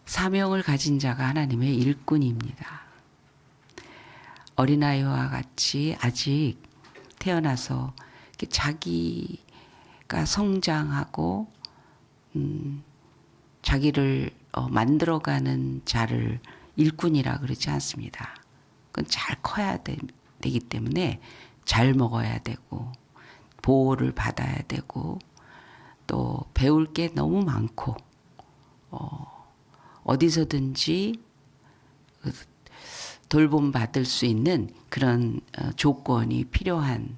사명을 가진 자가 하나님의 일꾼입니다. 어린아이와 같이 아직 태어나서 자기가 성장하고 자기를 만들어가는 자를 일꾼이라 그러지 않습니다. 그건 잘 커야 되기 때문에 잘 먹어야 되고 보호를 받아야 되고 또 배울 게 너무 많고 어디서든지 돌봄 받을 수 있는 그런 조건이 필요한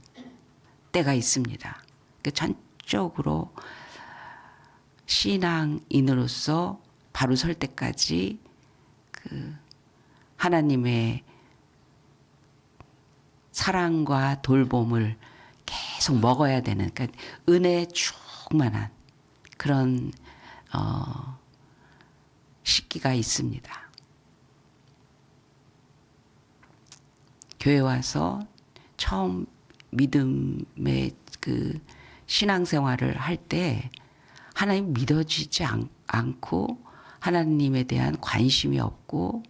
때가 있습니다. 그러니까 전적으로 신앙인으로서 바로 설 때까지 그 하나님의 사랑과 돌봄을 계속 먹어야 되는, 그러니까 은혜에 충만한 그런 시기가 있습니다. 교회 와서 처음 믿음의 그 신앙생활을 할 때 하나님 믿어지지 않고 하나님에 대한 관심이 없고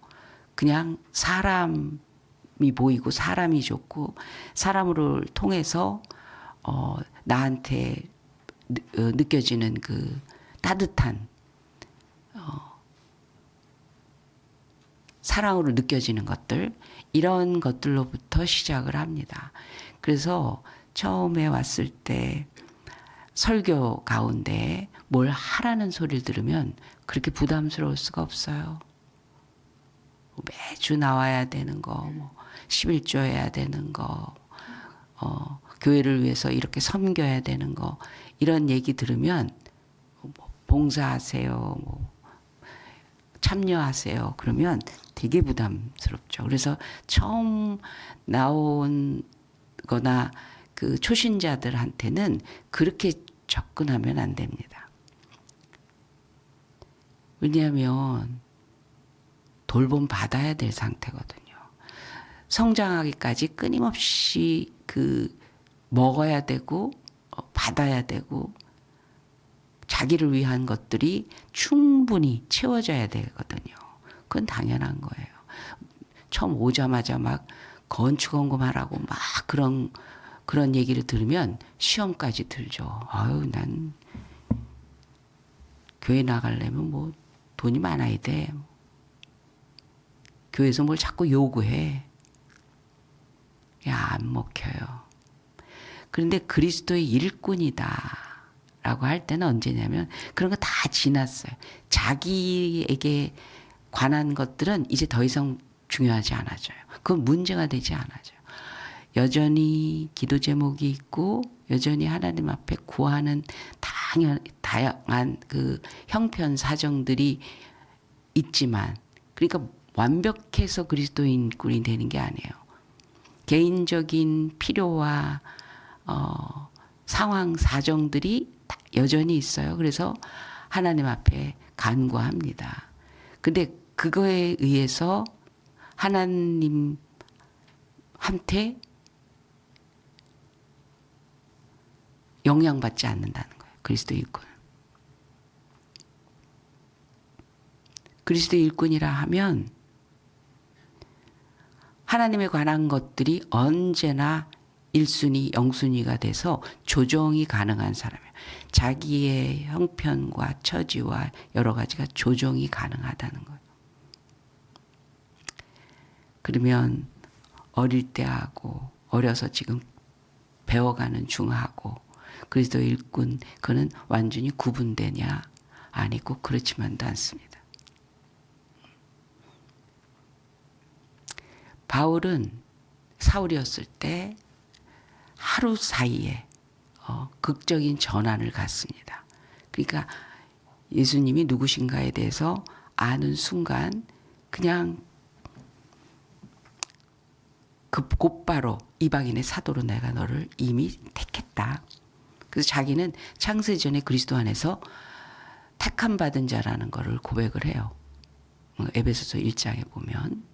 그냥 사람이 보이고 사람이 좋고 사람을 통해서 나한테 느껴지는 그 따뜻한 사랑으로 느껴지는 것들, 이런 것들로부터 시작을 합니다. 그래서 처음에 왔을 때 설교 가운데 뭘 하라는 소리를 들으면 그렇게 부담스러울 수가 없어요. 매주 나와야 되는 거, 뭐 11조 해야 되는 거, 교회를 위해서 이렇게 섬겨야 되는 거, 이런 얘기 들으면 봉사하세요, 뭐 참여하세요. 그러면 되게 부담스럽죠. 그래서 처음 나온 거나 그 초신자들한테는 그렇게 접근하면 안 됩니다. 왜냐하면 돌봄 받아야 될 상태거든요. 성장하기까지 끊임없이 그 먹어야 되고 받아야 되고 자기를 위한 것들이 충분히 채워져야 되거든요. 그건 당연한 거예요. 처음 오자마자 막 건축원금하라고 막 그런 얘기를 들으면 시험까지 들죠. 아유, 난 교회 나가려면 뭐 돈이 많아야 돼. 교회에서 뭘 자꾸 요구해. 야, 안 먹혀요. 그런데 그리스도의 일꾼이다 라고 할 때는 언제냐면 그런 거 다 지났어요. 자기에게 관한 것들은 이제 더 이상 중요하지 않아져요. 그건 문제가 되지 않아져요. 여전히 기도 제목이 있고 여전히 하나님 앞에 구하는 다양한 그 형편 사정들이 있지만, 그러니까 완벽해서 그리스도인꾼이 되는 게 아니에요. 개인적인 필요와 상황 사정들이 여전히 있어요. 그래서 하나님 앞에 간구합니다. 근데 그거에 의해서 하나님한테 영향받지 않는다는 거예요. 그리스도 일꾼. 그리스도 일꾼이라 하면 하나님에 관한 것들이 언제나 1순위, 0순위가 돼서 조정이 가능한 사람이에요. 자기의 형편과 처지와 여러 가지가 조정이 가능하다는 거예요. 그러면 어릴 때 하고 어려서 지금 배워가는 중하고 그리스도 일꾼, 그는 완전히 구분되냐? 아니고 그렇지만도 않습니다. 바울은 사울이었을 때 하루 사이에 극적인 전환을 갖습니다. 그러니까 예수님이 누구신가에 대해서 아는 순간 그냥 곧바로 이방인의 사도로 내가 너를 이미 택했다. 그래서 자기는 창세전에 그리스도 안에서 택함 받은 자라는 것을 고백을 해요. 에베소서 1장에 보면.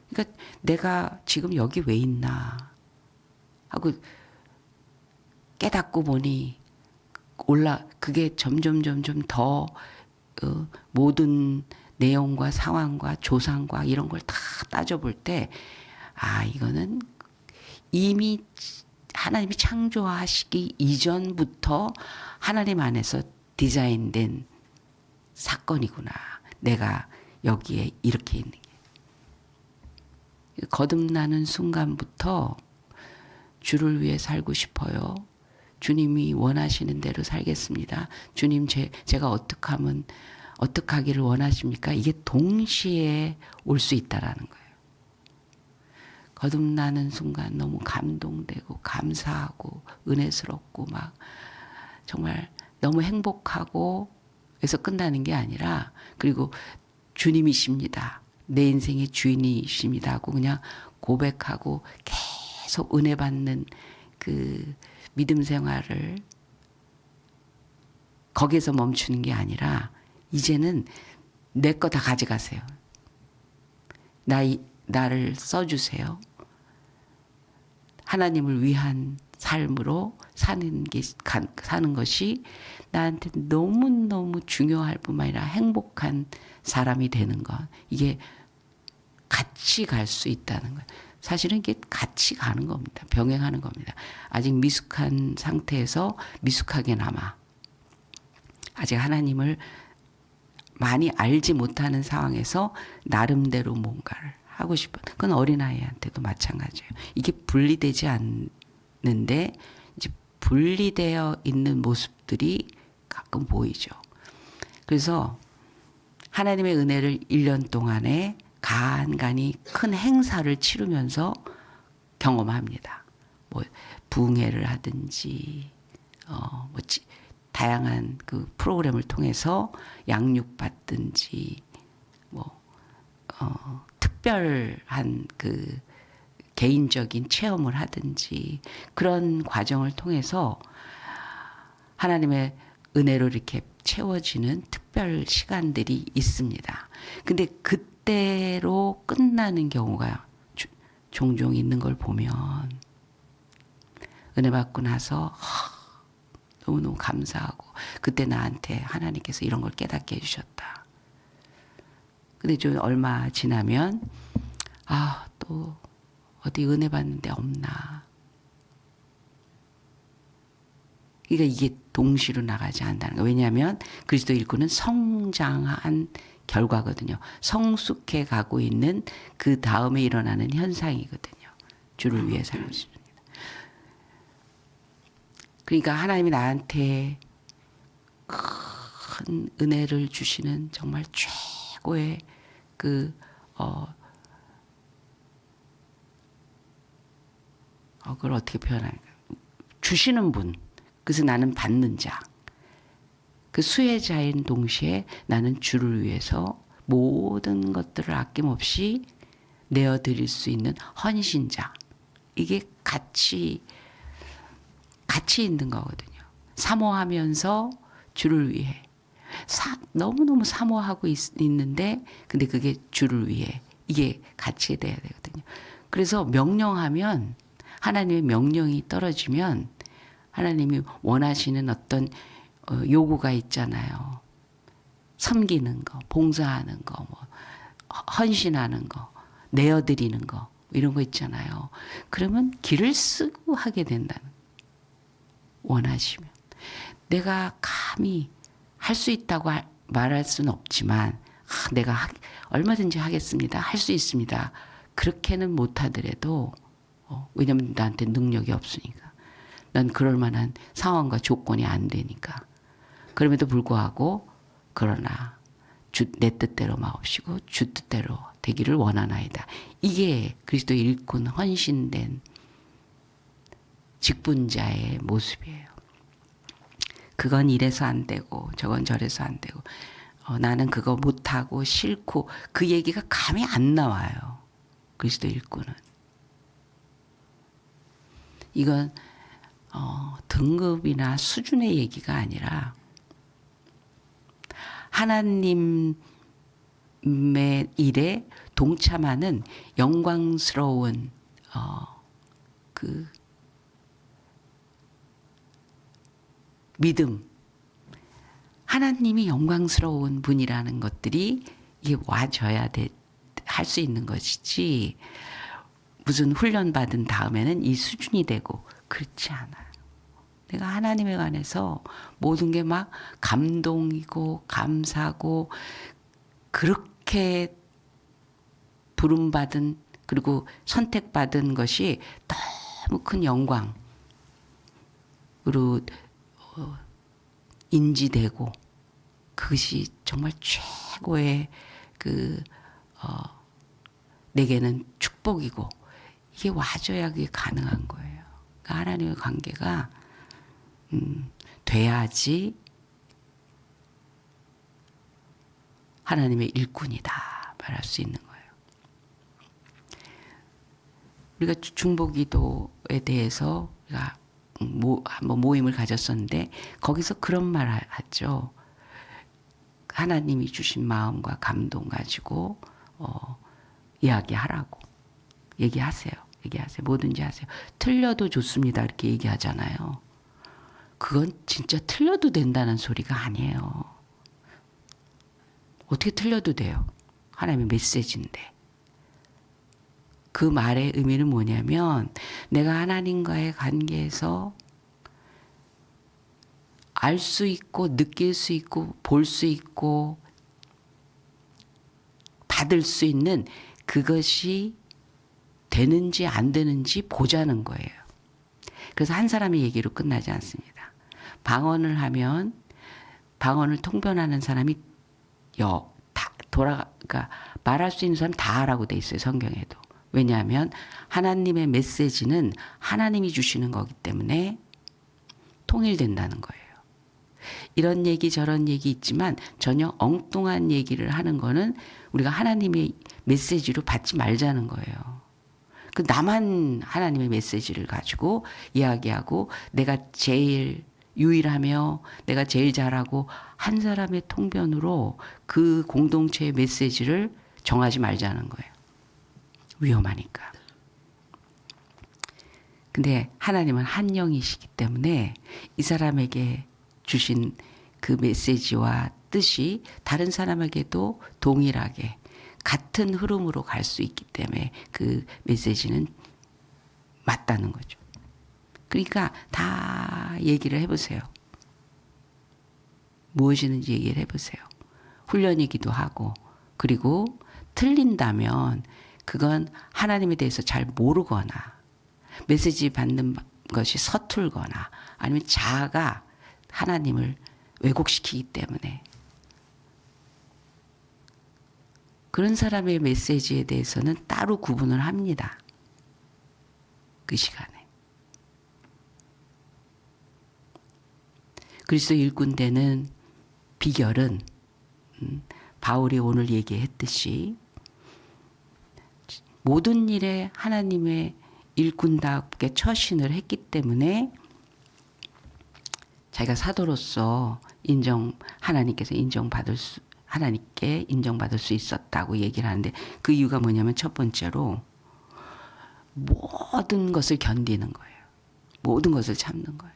그러니까 내가 지금 여기 왜 있나 하고 깨닫고 보니 그게 점점 더 모든 내용과 상황과 조상과 이런 걸 다 따져볼 때, 이거는 이미 하나님이 창조하시기 이전부터 하나님 안에서 디자인된 사건이구나. 내가 여기에 이렇게 있는 게. 거듭나는 순간부터 주를 위해 살고 싶어요. 주님이 원하시는 대로 살겠습니다. 주님, 제가 어떻게 하기를 원하십니까? 이게 동시에 올 수 있다라는 거예요. 거듭나는 순간 너무 감동되고 감사하고 은혜스럽고 막 정말 너무 행복하고 해서 끝나는 게 아니라, 그리고 주님이십니다. 내 인생의 주인이십니다 하고 그냥 고백하고 계속 은혜 받는 그 믿음 생활을 거기에서 멈추는 게 아니라, 이제는 내 거 다 가져가세요. 나를 써주세요. 하나님을 위한 삶으로 사는 것이 나한테 너무너무 중요할 뿐만 아니라 행복한 사람이 되는 것. 이게 같이 갈 수 있다는 거예요. 사실은 이게 같이 가는 겁니다. 병행하는 겁니다. 아직 미숙한 상태에서 미숙하게나마 아직 하나님을 많이 알지 못하는 상황에서 나름대로 뭔가를 하고 싶은, 그건 어린아이한테도 마찬가지예요. 이게 분리되지 않는데 이제 분리되어 있는 모습들이 가끔 보이죠. 그래서 하나님의 은혜를 1년 동안에 간간히 큰 행사를 치르면서 경험합니다. 뭐 부흥회를 하든지 다양한 그 프로그램을 통해서 양육받든지 특별한 그 개인적인 체험을 하든지 그런 과정을 통해서 하나님의 은혜로 이렇게 채워지는 특별 시간들이 있습니다. 근데 그때로 끝나는 경우가 종종 있는 걸 보면 은혜 받고 나서 너무너무 감사하고, 그때 나한테 하나님께서 이런 걸 깨닫게 해주셨다. 근데 좀 얼마 지나면 또 어디 은혜 받는 데 없나. 그러니까 이게 동시로 나가지 않는다는 거예요. 왜냐하면 그리스도 일꾼은 성장한 결과거든요. 성숙해 가고 있는 그 다음에 일어나는 현상이거든요. 주를 위해 살고 있습니다. 그러니까 하나님이 나한테 큰 은혜를 주시는 정말 최고의 그걸 어떻게 표현할까? 주시는 분. 그래서 나는 받는 자. 그 수혜자인 동시에 나는 주를 위해서 모든 것들을 아낌없이 내어드릴 수 있는 헌신자. 이게 같이 있는 거거든요. 사모하면서 주를 위해. 너무너무 사모하고 있는데, 근데 그게 주를 위해. 이게 같이 돼야 되거든요. 그래서 명령하면, 하나님의 명령이 떨어지면 하나님이 원하시는 어떤 요구가 있잖아요. 섬기는 거, 봉사하는 거, 헌신하는 거, 내어드리는 거, 이런 거 있잖아요. 그러면 길을 쓰고 하게 된다는, 원하시면. 내가 감히 할 수 있다고 말할 수는 없지만, 내가 얼마든지 하겠습니다. 할 수 있습니다. 그렇게는 못하더라도, 왜냐면 나한테 능력이 없으니까. 난 그럴 만한 상황과 조건이 안 되니까. 그럼에도 불구하고, 그러나 내 뜻대로 마옵시고 주 뜻대로 되기를 원하나이다. 이게 그리스도 일꾼 헌신된 직분자의 모습이에요. 그건 이래서 안 되고 저건 저래서 안 되고 나는 그거 못하고 싫고, 그 얘기가 감이 안 나와요. 그리스도 일꾼은. 이건 등급이나 수준의 얘기가 아니라 하나님의 일에 동참하는 영광스러운 그 믿음, 하나님이 영광스러운 분이라는 것들이 이게 와줘야 할 수 있는 것이지 무슨 훈련 받은 다음에는 이 수준이 되고 그렇지 않아요. 내가 하나님에 관해서 모든 게 막 감동이고 감사고 그렇게 부름받은 그리고 선택받은 것이 너무 큰 영광으로 인지되고 그것이 정말 최고의 내게는 축복이고 이게 와줘야 그게 가능한 거예요. 그러니까 하나님의 관계가 돼야지 하나님의 일꾼이다 말할 수 있는 거예요. 우리가 중보기도에 대해서 우리가 한번 모임을 가졌었는데 거기서 그런 말 하죠. 하나님이 주신 마음과 감동 가지고 이야기하라고. 얘기하세요. 뭐든지 하세요. 틀려도 좋습니다. 이렇게 얘기하잖아요. 그건 진짜 틀려도 된다는 소리가 아니에요. 어떻게 틀려도 돼요? 하나님의 메시지인데. 그 말의 의미는 뭐냐면 내가 하나님과의 관계에서 알 수 있고 느낄 수 있고 볼 수 있고 받을 수 있는 그것이 되는지 안 되는지 보자는 거예요. 그래서 한 사람의 얘기로 끝나지 않습니다. 방언을 하면 방언을 통변하는 사람이 그러니까 말할 수 있는 사람 다 하라고 돼 있어요. 성경에도. 왜냐하면 하나님의 메시지는 하나님이 주시는 거기 때문에 통일된다는 거예요. 이런 얘기 저런 얘기 있지만 전혀 엉뚱한 얘기를 하는 거는 우리가 하나님의 메시지로 받지 말자는 거예요. 그 나만 하나님의 메시지를 가지고 이야기하고 내가 제일 유일하며 내가 제일 잘하고 한 사람의 통변으로 그 공동체의 메시지를 정하지 말자는 거예요. 위험하니까. 근데 하나님은 한 영이시기 때문에 이 사람에게 주신 그 메시지와 뜻이 다른 사람에게도 동일하게 같은 흐름으로 갈 수 있기 때문에 그 메시지는 맞다는 거죠. 그러니까 다 얘기를 해보세요. 무엇이든지 얘기를 해보세요. 훈련이기도 하고 그리고 틀린다면 그건 하나님에 대해서 잘 모르거나 메시지 받는 것이 서툴거나 아니면 자아가 하나님을 왜곡시키기 때문에 그런 사람의 메시지에 대해서는 따로 구분을 합니다. 그 시간에. 그리스도 일꾼 되는 비결은 바울이 오늘 얘기했듯이 모든 일에 하나님의 일꾼답게 처신을 했기 때문에 자기가 사도로서 하나님께 인정받을 수 있었다고 얘기를 하는데 그 이유가 뭐냐면 첫 번째로 모든 것을 견디는 거예요. 모든 것을 참는 거예요.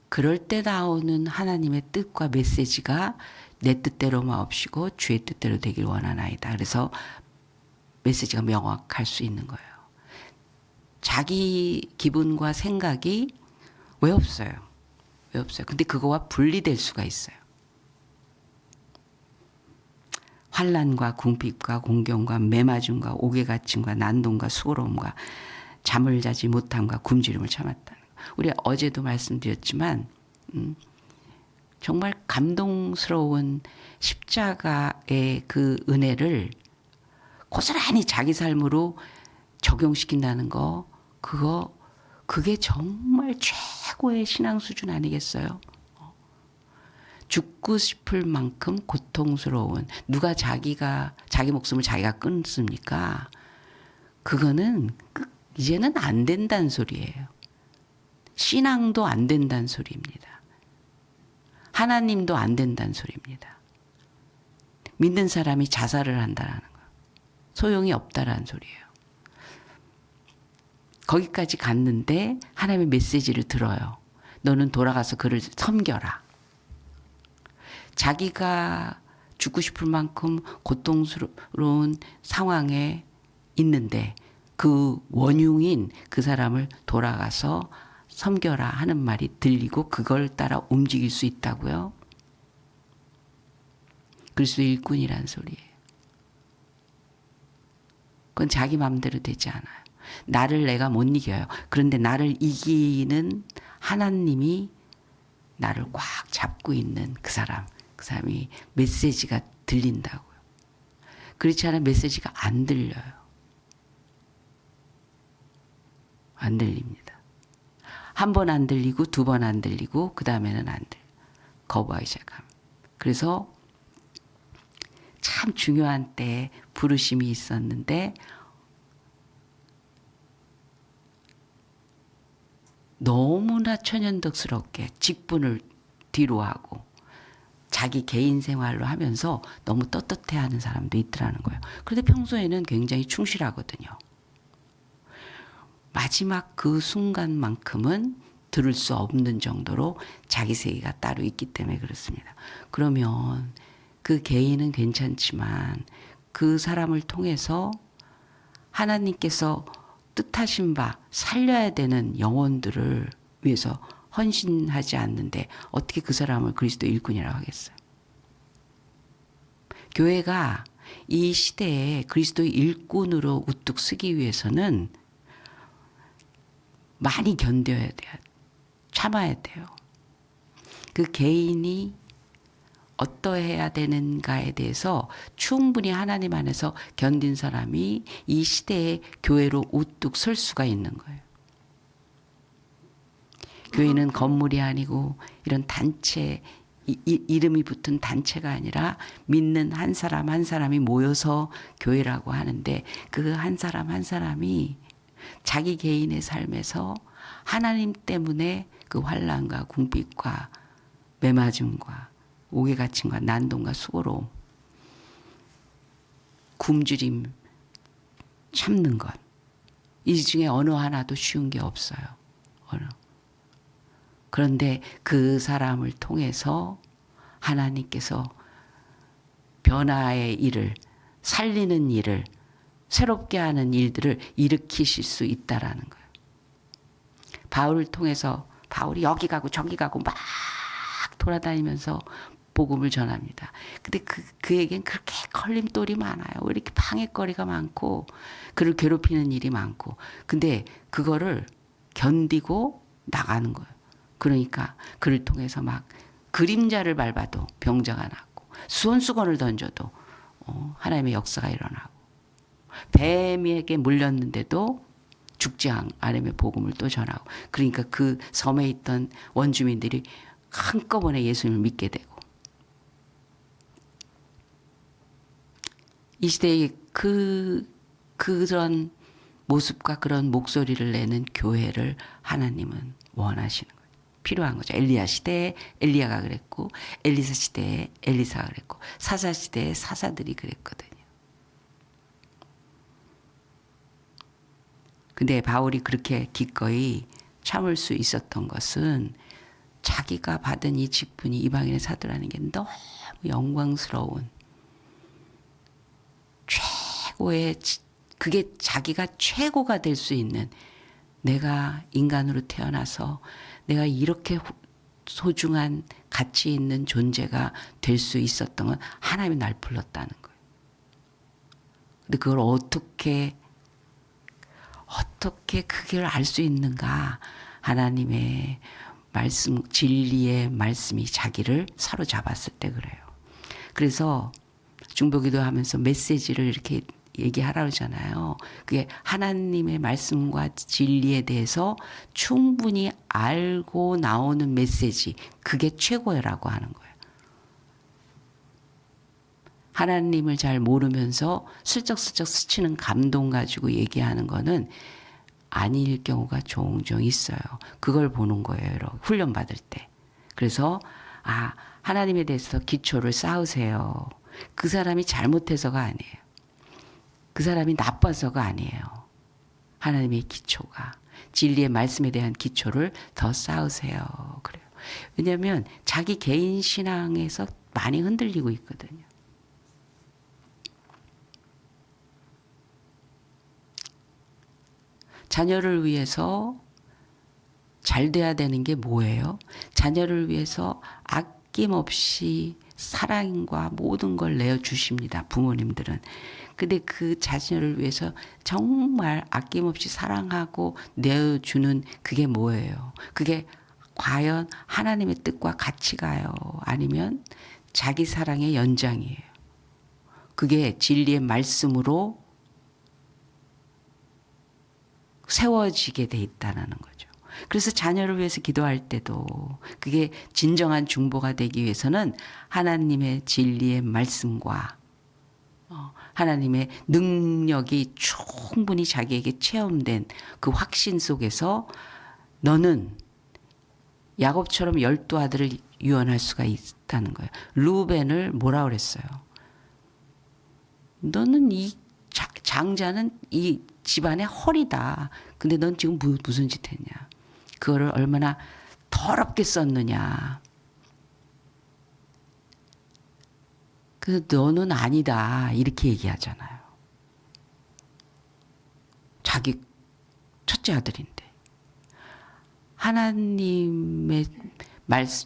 그럴 때 나오는 하나님의 뜻과 메시지가 내 뜻대로 마옵시고 주의 뜻대로 되길 원하나이다. 그래서 메시지가 명확할 수 있는 거예요. 자기 기분과 생각이 왜 없어요? 왜 없어요? 근데 그거와 분리될 수가 있어요. 환난과 궁핍과 공경과 매맞음과 옥외갇힘과 난동과 수고로움과 잠을 자지 못함과 굶주림을 참았다는 거. 우리 어제도 말씀드렸지만 정말 감동스러운 십자가의 그 은혜를 고스란히 자기 삶으로 적용시킨다는 거 그게 정말 최고의 신앙 수준 아니겠어요? 죽고 싶을 만큼 고통스러운 누가 자기 목숨을 자기가 끊습니까? 그거는 이제는 안 된다는 소리예요. 신앙도 안 된다는 소리입니다. 하나님도 안 된다는 소리입니다. 믿는 사람이 자살을 한다라는 거. 소용이 없다라는 소리예요. 거기까지 갔는데 하나님의 메시지를 들어요. 너는 돌아가서 그를 섬겨라. 자기가 죽고 싶을 만큼 고통스러운 상황에 있는데 그 원흉인 그 사람을 돌아가서 섬겨라 하는 말이 들리고 그걸 따라 움직일 수 있다고요? 그리스도의 일꾼이란 소리예요. 그건 자기 마음대로 되지 않아요. 나를 내가 못 이겨요. 그런데 나를 이기는 하나님이 나를 꽉 잡고 있는 그 사람이 메시지가 들린다고요. 그렇지 않으면 메시지가 안 들려요. 안 들립니다. 한 번 안 들리고 두 번 안 들리고 그 다음에는 안 들려요. 거부하기 시작합니다. 그래서 참 중요한 때에 부르심이 있었는데 너무나 천연덕스럽게 직분을 뒤로 하고 자기 개인 생활로 하면서 너무 떳떳해하는 사람도 있더라는 거예요. 그런데 평소에는 굉장히 충실하거든요. 마지막 그 순간만큼은 들을 수 없는 정도로 자기 세계가 따로 있기 때문에 그렇습니다. 그러면 그 개인은 괜찮지만 그 사람을 통해서 하나님께서 뜻하신 바 살려야 되는 영혼들을 위해서 헌신하지 않는데 어떻게 그 사람을 그리스도 일꾼이라고 하겠어요? 교회가 이 시대에 그리스도의 일꾼으로 우뚝 서기 위해서는 많이 견뎌야 돼요. 참아야 돼요. 그 개인이 어떠해야 되는가에 대해서 충분히 하나님 안에서 견딘 사람이 이 시대의 교회로 우뚝 설 수가 있는 거예요. 교회는 건물이 아니고 이런 단체, 이름이 붙은 단체가 아니라 믿는 한 사람 한 사람이 모여서 교회라고 하는데 그 한 사람 한 사람이 자기 개인의 삶에서 하나님 때문에 그 환난과 궁핍과 매맞음과 옥외갇힘과 난동과 수고로움, 굶주림 참는 것, 이 중에 어느 하나도 쉬운 게 없어요. 그런데 그 사람을 통해서 하나님께서 변화의 일을, 살리는 일을, 새롭게 하는 일들을 일으키실 수 있다라는 거예요. 바울을 통해서 바울이 여기 가고 저기 가고 막 돌아다니면서 복음을 전합니다. 근데 그에겐 그렇게 걸림돌이 많아요. 왜 이렇게 방해거리가 많고 그를 괴롭히는 일이 많고 근데 그거를 견디고 나가는 거예요. 그러니까 그를 통해서 막 그림자를 밟아도 병자가 낫고 수원수건을 던져도 하나님의 역사가 일어나고 뱀에게 물렸는데도 죽지 않으며 복음을 또 전하고 그러니까 그 섬에 있던 원주민들이 한꺼번에 예수님을 믿게 되고 이 시대에 그런 모습과 그런 목소리를 내는 교회를 하나님은 원하시는 거예요. 필요한 거죠. 엘리야 시대에 엘리야가 그랬고 엘리사 시대에 엘리사가 그랬고 사사 시대에 사사들이 그랬거든요. 근데 바울이 그렇게 기꺼이 참을 수 있었던 것은 자기가 받은 이 직분이 이방인의 사도라는 게 너무 영광스러운 최고의 그게 자기가 최고가 될 수 있는 내가 인간으로 태어나서 내가 이렇게 소중한 가치 있는 존재가 될 수 있었던 건 하나님이 날 불렀다는 거예요. 근데 그걸 어떻게 그걸 알 수 있는가? 하나님의 말씀, 진리의 말씀이 자기를 사로잡았을 때 그래요. 그래서 중보기도 하면서 메시지를 이렇게 얘기하라고 하잖아요. 그게 하나님의 말씀과 진리에 대해서 충분히 알고 나오는 메시지, 그게 최고라고 하는 거예요. 하나님을 잘 모르면서 슬쩍슬쩍 스치는 감동 가지고 얘기하는 거는 아닐 경우가 종종 있어요. 그걸 보는 거예요, 여러분. 훈련 받을 때. 그래서 하나님에 대해서 기초를 쌓으세요. 그 사람이 잘못해서가 아니에요. 그 사람이 나빠서가 아니에요. 하나님의 기초가. 진리의 말씀에 대한 기초를 더 쌓으세요. 그래요. 왜냐하면 자기 개인 신앙에서 많이 흔들리고 있거든요. 자녀를 위해서 잘 돼야 되는 게 뭐예요? 자녀를 위해서 아낌없이 사랑과 모든 걸 내어주십니다. 부모님들은. 근데 그 자녀를 위해서 정말 아낌없이 사랑하고 내어주는 그게 뭐예요? 그게 과연 하나님의 뜻과 같이 가요? 아니면 자기 사랑의 연장이에요? 그게 진리의 말씀으로 세워지게 돼 있다는 거죠. 그래서 자녀를 위해서 기도할 때도 그게 진정한 중보가 되기 위해서는 하나님의 진리의 말씀과 하나님의 능력이 충분히 자기에게 체험된 그 확신 속에서 너는 야곱처럼 12 아들을 유언할 수가 있다는 거예요. 루벤을 뭐라 그랬어요? 너는 이 장자는 이 집안의 허리다. 근데 넌 지금 무슨 짓 했냐? 그거를 얼마나 더럽게 썼느냐. 그래서 너는 아니다. 이렇게 얘기하잖아요. 자기 첫째 아들인데. 하나님의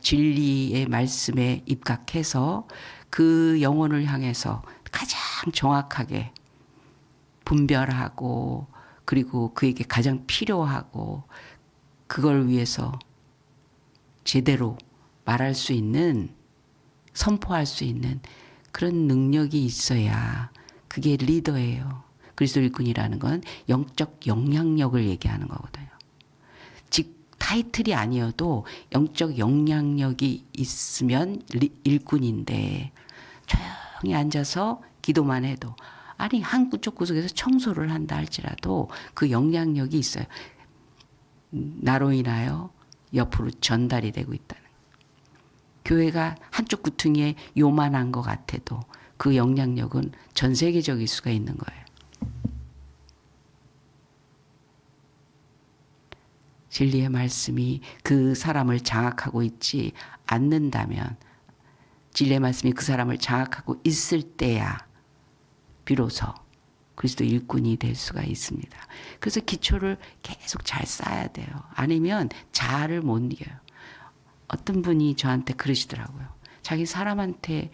진리의 말씀에 입각해서 그 영혼을 향해서 가장 정확하게 분별하고 그리고 그에게 가장 필요하고 그걸 위해서 제대로 말할 수 있는 선포할 수 있는 그런 능력이 있어야 그게 리더예요. 그리스도 일꾼이라는 건 영적 영향력을 얘기하는 거거든요. 즉 타이틀이 아니어도 영적 영향력이 있으면 일꾼인데 조용히 앉아서 기도만 해도 아니 한 구석에서 청소를 한다 할지라도 그 영향력이 있어요. 나로 인하여 옆으로 전달이 되고 있다는 거예요. 교회가 한쪽 구퉁이에 요만한 것 같아도 그 영향력은 전 세계적일 수가 있는 거예요. 진리의 말씀이 그 사람을 장악하고 있지 않는다면 진리의 말씀이 그 사람을 장악하고 있을 때야 비로소 그리스도 일꾼이 될 수가 있습니다. 그래서 기초를 계속 잘 쌓아야 돼요. 아니면 자아를 못 이겨요. 어떤 분이 저한테 그러시더라고요. 자기 사람한테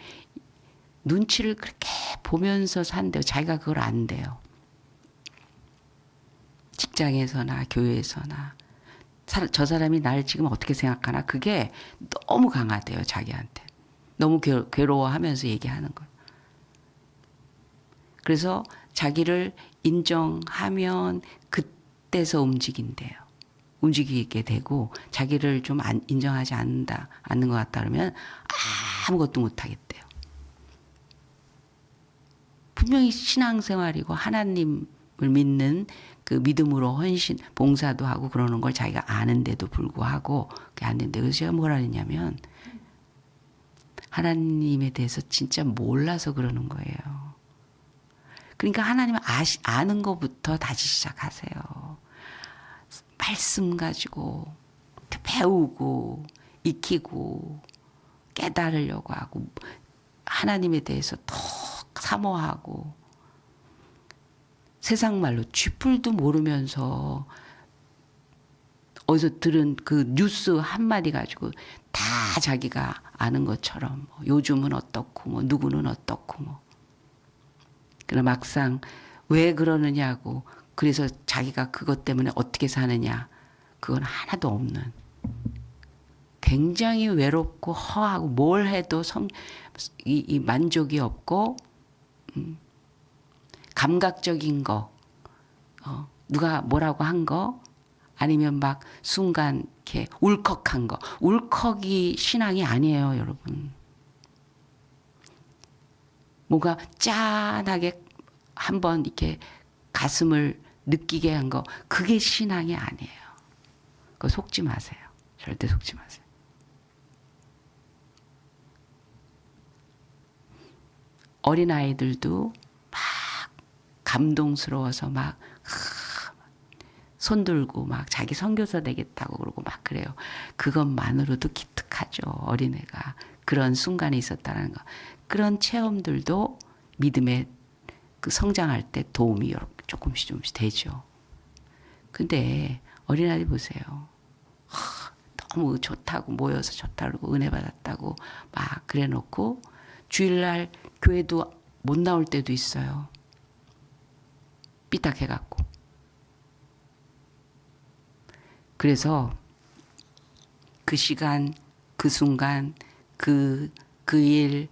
눈치를 그렇게 보면서 산대요. 자기가 그걸 안 돼요. 직장에서나 교회에서나 저 사람이 나를 지금 어떻게 생각하나 그게 너무 강하대요. 자기한테. 너무 괴로워하면서 얘기하는 거예요. 그래서 자기를 인정하면 그때서 움직인대요. 움직이게 되고 자기를 좀 인정하지 않는 것 같다 그러면 아무것도 못하겠대요. 분명히 신앙생활이고 하나님을 믿는 그 믿음으로 헌신, 봉사도 하고 그러는 걸 자기가 아는데도 불구하고 그게 안 된대. 그래서 제가 뭐라 했냐면 하나님에 대해서 진짜 몰라서 그러는 거예요. 그러니까 하나님을 아는 것부터 다시 시작하세요. 말씀 가지고 배우고 익히고 깨달으려고 하고 하나님에 대해서 더 사모하고 세상 말로 쥐뿔도 모르면서 어디서 들은 그 뉴스 한마디 가지고 다 자기가 아는 것처럼 요즘은 어떻고 뭐 누구는 어떻고 뭐 그럼 막상 왜 그러느냐고 그래서 자기가 그것 때문에 어떻게 사느냐 그건 하나도 없는 굉장히 외롭고 허하고 뭘 해도 이 만족이 없고 감각적인 거 누가 뭐라고 한 거 아니면 막 순간 이렇게 울컥한 거 울컥이 신앙이 아니에요 여러분. 뭔가 짠하게 한번 이렇게 가슴을 느끼게 한 거 그게 신앙이 아니에요. 그거 속지 마세요. 절대 속지 마세요. 어린아이들도 막 감동스러워서 막 손들고 막 자기 선교사 되겠다고 그러고 막 그래요. 그것만으로도 기특하죠. 어린애가 그런 순간이 있었다는 거. 그런 체험들도 믿음의 그 성장할 때 도움이 조금씩 되죠. 근데 어린아이 보세요. 너무 좋다고 모여서 좋다고 은혜 받았다고 막 그래 놓고 주일날 교회도 못 나올 때도 있어요. 삐딱해갖고. 그래서 그 시간, 그 순간, 그 일,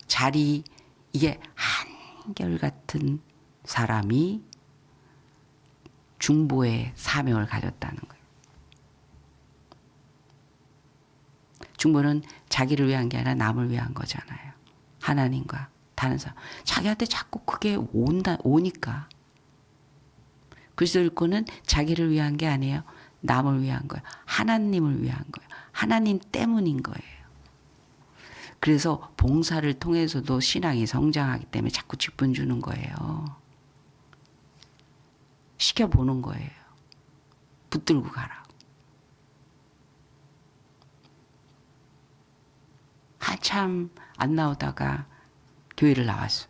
자리, 이게 한결같은 사람이 중보의 사명을 가졌다는 거예요. 중보는 자기를 위한 게 아니라 남을 위한 거잖아요. 하나님과 다른 사람. 자기한테 자꾸 그게 오니까. 그리스도 일꾼은 자기를 위한 게 아니에요. 남을 위한 거예요. 하나님을 위한 거예요. 하나님 때문인 거예요. 그래서 봉사를 통해서도 신앙이 성장하기 때문에 자꾸 직분 주는 거예요. 시켜보는 거예요. 붙들고 가라고. 한참 안 나오다가 교회를 나왔어.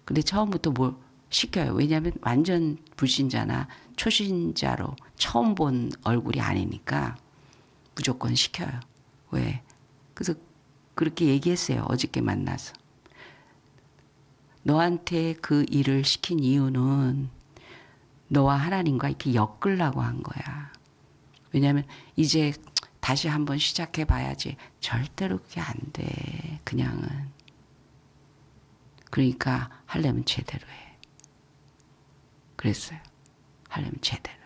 근데 처음부터 뭘 시켜요. 왜냐하면 완전 불신자나 초신자로 처음 본 얼굴이 아니니까 무조건 시켜요. 왜? 그래서 그렇게 얘기했어요. 어저께 만나서. 너한테 그 일을 시킨 이유는 너와 하나님과 이렇게 엮으려고 한 거야. 왜냐하면 이제 다시 한번 시작해 봐야지. 절대로 그게 안 돼. 그냥은. 그러니까 하려면 제대로 해. 그랬어요. 하려면 제대로 해.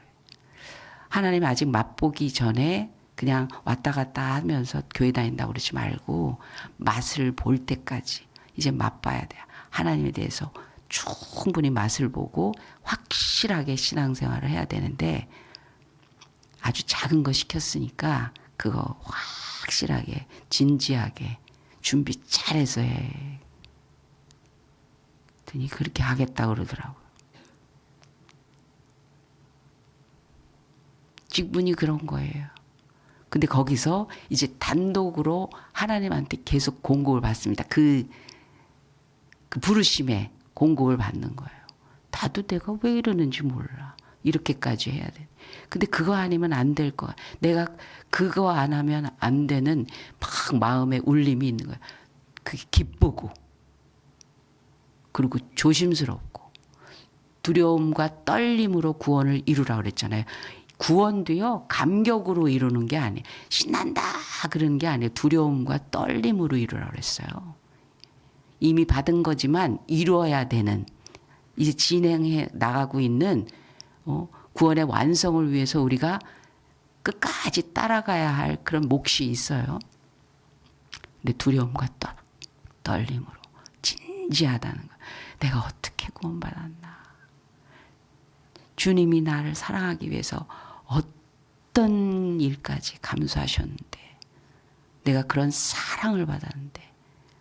하나님 아직 맛보기 전에 그냥 왔다 갔다 하면서 교회 다닌다고 그러지 말고 맛을 볼 때까지 이제 맛봐야 돼요. 하나님에 대해서 충분히 맛을 보고 확실하게 신앙생활을 해야 되는데 아주 작은 거 시켰으니까 그거 확실하게 진지하게 준비 잘해서 해. 그랬더니 그렇게 하겠다고 그러더라고요. 직분이 그런 거예요. 근데 거기서 이제 단독으로 하나님한테 계속 공급을 받습니다. 그 부르심에 공급을 받는 거예요. 나도 내가 왜 이러는지 몰라. 이렇게까지 해야 돼. 근데 그거 아니면 안 될 거야. 내가 그거 안 하면 안 되는 막 마음에 울림이 있는 거야. 그게 기쁘고 그리고 조심스럽고 두려움과 떨림으로 구원을 이루라고 그랬잖아요. 구원도요 감격으로 이루는 게 아니에요. 신난다 그러는 게 아니에요. 두려움과 떨림으로 이루라고 그랬어요. 이미 받은 거지만 이루어야 되는 이제 진행해 나가고 있는 구원의 완성을 위해서 우리가 끝까지 따라가야 할 그런 몫이 있어요. 근데 두려움과 떨림으로 진지하다는 거. 내가 어떻게 구원받았나. 주님이 나를 사랑하기 위해서 어떤 일까지 감수하셨는데 내가 그런 사랑을 받았는데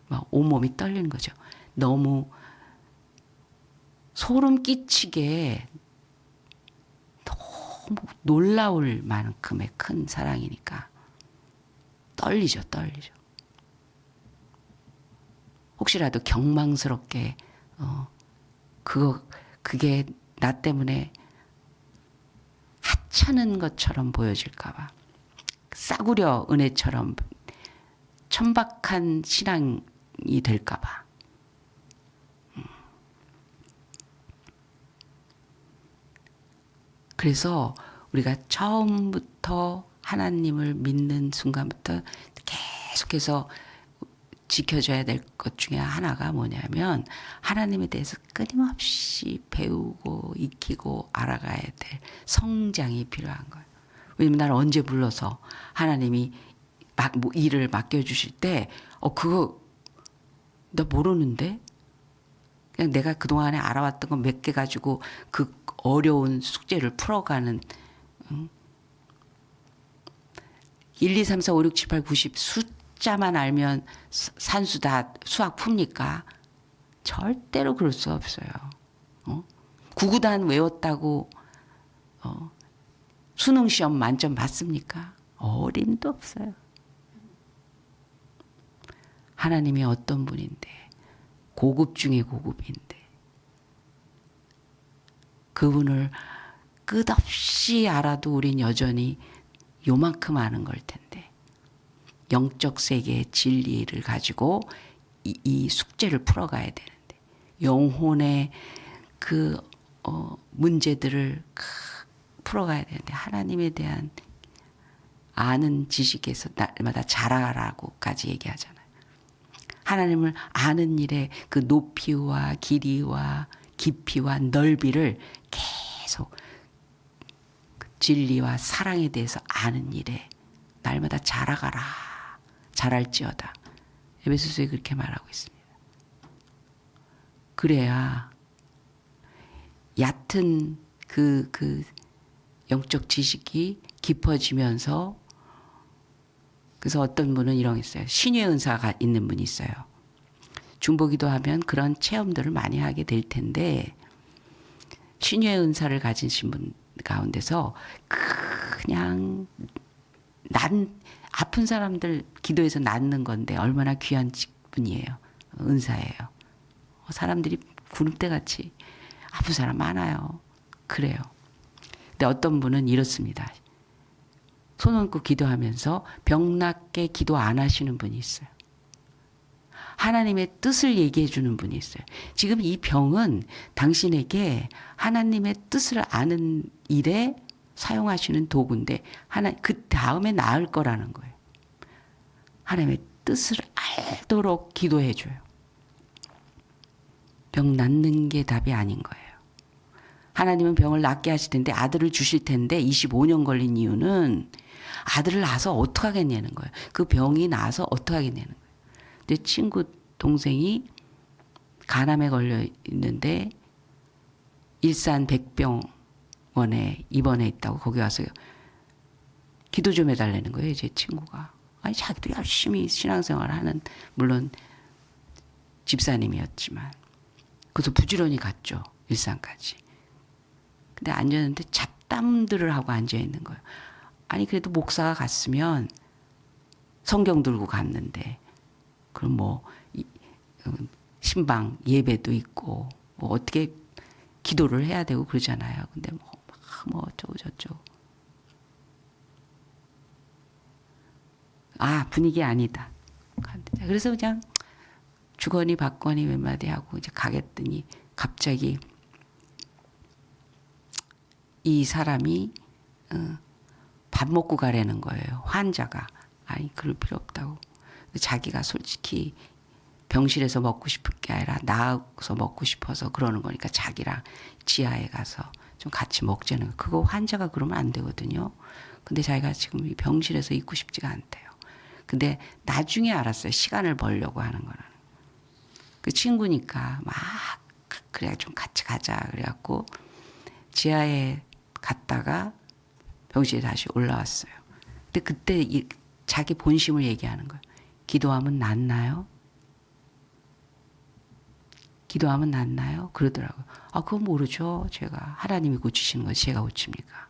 막 온몸이 떨리는 거죠. 너무 소름 끼치게 너무 놀라울 만큼의 큰 사랑이니까 떨리죠. 혹시라도 경망스럽게 그게 나 때문에 하찮은 것처럼 보여질까 봐. 싸구려 은혜처럼 천박한 신앙이 될까 봐. 그래서 우리가 처음부터 하나님을 믿는 순간부터 계속해서 지켜줘야 될 것 중에 하나가 뭐냐면 하나님에 대해서 끊임없이 배우고 익히고 알아가야 될 성장이 필요한 거예요. 왜냐면 나를 언제 불러서 하나님이 뭐 일을 맡겨주실 때 그거 나 모르는데 그냥 내가 그동안에 알아왔던 거 몇 개 가지고 그 어려운 숙제를 풀어가는 1, 2, 3, 4, 5, 6, 7, 8, 90 숫자만 알면 산수 다 수학 풉니까? 절대로 그럴 수 없어요. 구구단 외웠다고 수능 시험 만점 받습니까? 어림도 없어요. 하나님이 어떤 분인데, 고급 중에 고급인데, 그분을 끝없이 알아도 우린 여전히 요만큼 아는 걸 텐데, 영적 세계의 진리를 가지고 이 숙제를 풀어가야 되는데, 영혼의 그 문제들을 풀어가야 되는데, 하나님에 대한 아는 지식에서 날마다 자라라고까지 얘기하잖아요. 하나님을 아는 일에 그 높이와 길이와 깊이와 넓이를 계속 진리와 사랑에 대해서 아는 일에 날마다 자라가라. 자랄지어다. 에베소서에 그렇게 말하고 있습니다. 그래야 얕은 그 영적 지식이 깊어지면서, 그래서 어떤 분은 이런 게 있어요. 신유의 은사가 있는 분이 있어요. 중보기도 하면 그런 체험들을 많이 하게 될 텐데, 신유의 은사를 가지신 분 가운데서 그냥 아픈 사람들 기도해서 낫는 건데 얼마나 귀한 분이에요. 은사예요. 사람들이 구름대같이 아픈 사람 많아요. 그래요. 근데 어떤 분은 이렇습니다. 손 얹고 기도하면서 병 낫게 기도 안 하시는 분이 있어요. 하나님의 뜻을 얘기해 주는 분이 있어요. 지금 이 병은 당신에게 하나님의 뜻을 아는 일에 사용하시는 도구인데, 그 다음에 나을 거라는 거예요. 하나님의 뜻을 알도록 기도해 줘요. 병 낫는 게 답이 아닌 거예요. 하나님은 병을 낫게 하실 텐데, 아들을 주실 텐데 25년 걸린 이유는 아들을 낳아서 어떡하겠냐는 거예요. 그 병이 나아서 어떡하겠냐는 거예요. 내 친구 동생이 간암에 걸려 있는데 일산 백병원에 입원해 있다고 거기 와서 기도 좀 해달라는 거예요. 제 친구가. 아니 자기도 열심히 신앙생활을 하는, 물론 집사님이었지만, 그래서 부지런히 갔죠. 일산까지. 근데 앉았는데 잡담들을 하고 앉아있는 거예요. 아니 그래도 목사가 갔으면 성경 들고 갔는데, 그럼 뭐 신방 예배도 있고 뭐 어떻게 기도를 해야 되고 그러잖아요. 근데 뭐 어쩌고 저쩌고. 분위기 아니다. 그래서 그냥 주거니 받거니 몇 마디 하고 이제 가겠더니 갑자기 이 사람이 밥 먹고 가라는 거예요. 환자가. 아니 그럴 필요 없다고. 자기가 솔직히 병실에서 먹고 싶을 게 아니라 나아서 먹고 싶어서 그러는 거니까 자기랑 지하에 가서 좀 같이 먹자는 거. 그거 환자가 그러면 안 되거든요. 근데 자기가 지금 이 병실에서 있고 싶지가 않대요. 근데 나중에 알았어요. 시간을 벌려고 하는 거는. 그 친구니까 막 그래 좀 같이 가자 그래갖고 지하에 갔다가 병실에 다시 올라왔어요. 근데 그때 자기 본심을 얘기하는 거예요. 기도하면 낫나요? 기도하면 낫나요? 그러더라고요. 그건 모르죠. 제가. 하나님이 고치시는 거 제가 고칩니까?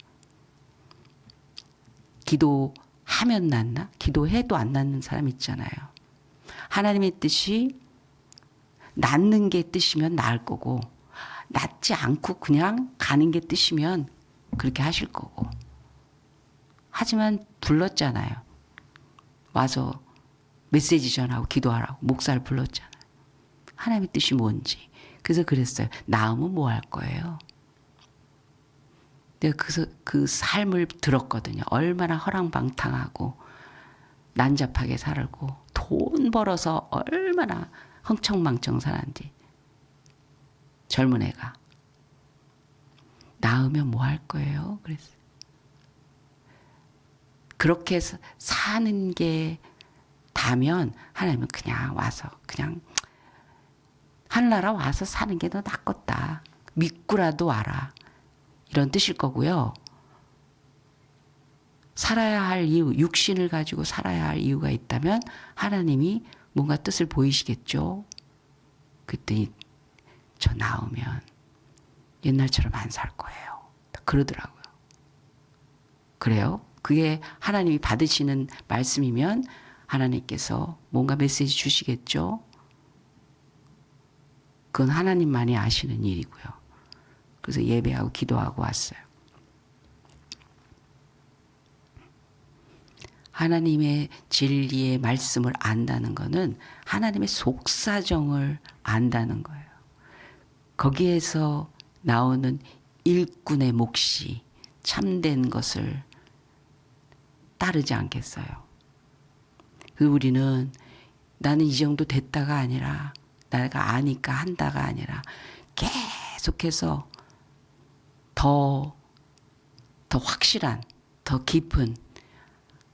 기도하면 낫나? 기도해도 안 낫는 사람 있잖아요. 하나님의 뜻이 낫는 게 뜻이면 나을 거고, 낫지 않고 그냥 가는 게 뜻이면 그렇게 하실 거고. 하지만 불렀잖아요. 와서 메시지 전하고 기도하라고 목사를 불렀잖아요. 하나님의 뜻이 뭔지. 그래서 그랬어요. 나으면 뭐 할 거예요? 내가 그 삶을 들었거든요. 얼마나 허랑방탕하고 난잡하게 살고 돈 벌어서 얼마나 흥청망청 사는지. 젊은 애가. 나으면 뭐 할 거예요? 그랬어요. 그렇게 사는 게 다면 하나님은 그냥 와서 그냥 하늘나라 와서 사는 게 더 낫겠다. 믿고라도 와라. 이런 뜻일 거고요. 살아야 할 이유, 육신을 가지고 살아야 할 이유가 있다면 하나님이 뭔가 뜻을 보이시겠죠. 그랬더니 저 나오면 옛날처럼 안 살 거예요. 그러더라고요. 그래요? 그게 하나님이 받으시는 말씀이면 하나님께서 뭔가 메시지 주시겠죠? 그건 하나님만이 아시는 일이고요. 그래서 예배하고 기도하고 왔어요. 하나님의 진리의 말씀을 안다는 것은 하나님의 속사정을 안다는 거예요. 거기에서 나오는 일꾼의 몫이 참된 것을 따르지 않겠어요. 우리는 나는 이 정도 됐다가 아니라 내가 아니까 한다가 아니라 계속해서 더 확실한, 더 깊은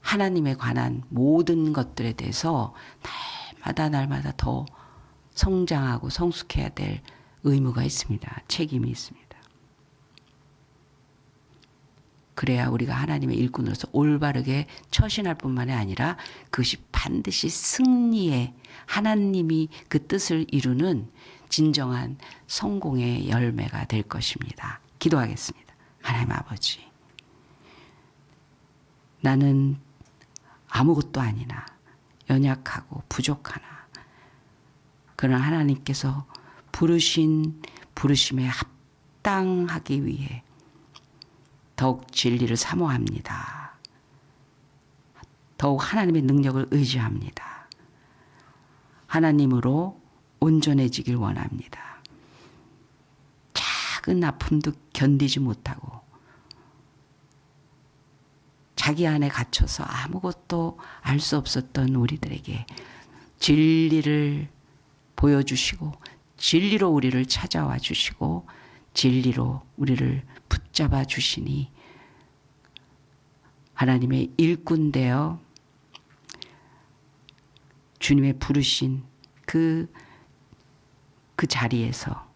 하나님에 관한 모든 것들에 대해서 날마다 더 성장하고 성숙해야 될 의무가 있습니다. 책임이 있습니다. 그래야 우리가 하나님의 일꾼으로서 올바르게 처신할 뿐만이 아니라 그것이 반드시 승리의 하나님이 그 뜻을 이루는 진정한 성공의 열매가 될 것입니다. 기도하겠습니다. 하나님 아버지, 나는 아무것도 아니나 연약하고 부족하나 그러나 하나님께서 부르신 부르심에 합당하기 위해 더욱 진리를 사모합니다. 더욱 하나님의 능력을 의지합니다. 하나님으로 온전해지길 원합니다. 작은 아픔도 견디지 못하고 자기 안에 갇혀서 아무것도 알 수 없었던 우리들에게 진리를 보여주시고 진리로 우리를 찾아와 주시고 진리로 우리를 붙잡아 주시니 하나님의 일꾼 되어 주님의 부르신 그 자리에서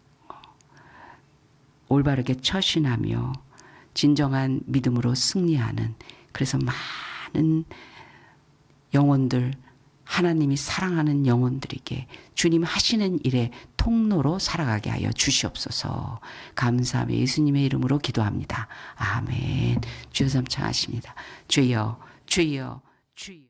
올바르게 처신하며 진정한 믿음으로 승리하는, 그래서 많은 영혼들, 하나님이 사랑하는 영혼들에게 주님 하시는 일의 통로로 살아가게 하여 주시옵소서. 감사하며 예수님의 이름으로 기도합니다. 아멘. 주여 삼창하십니다. 주여, 주여, 주여.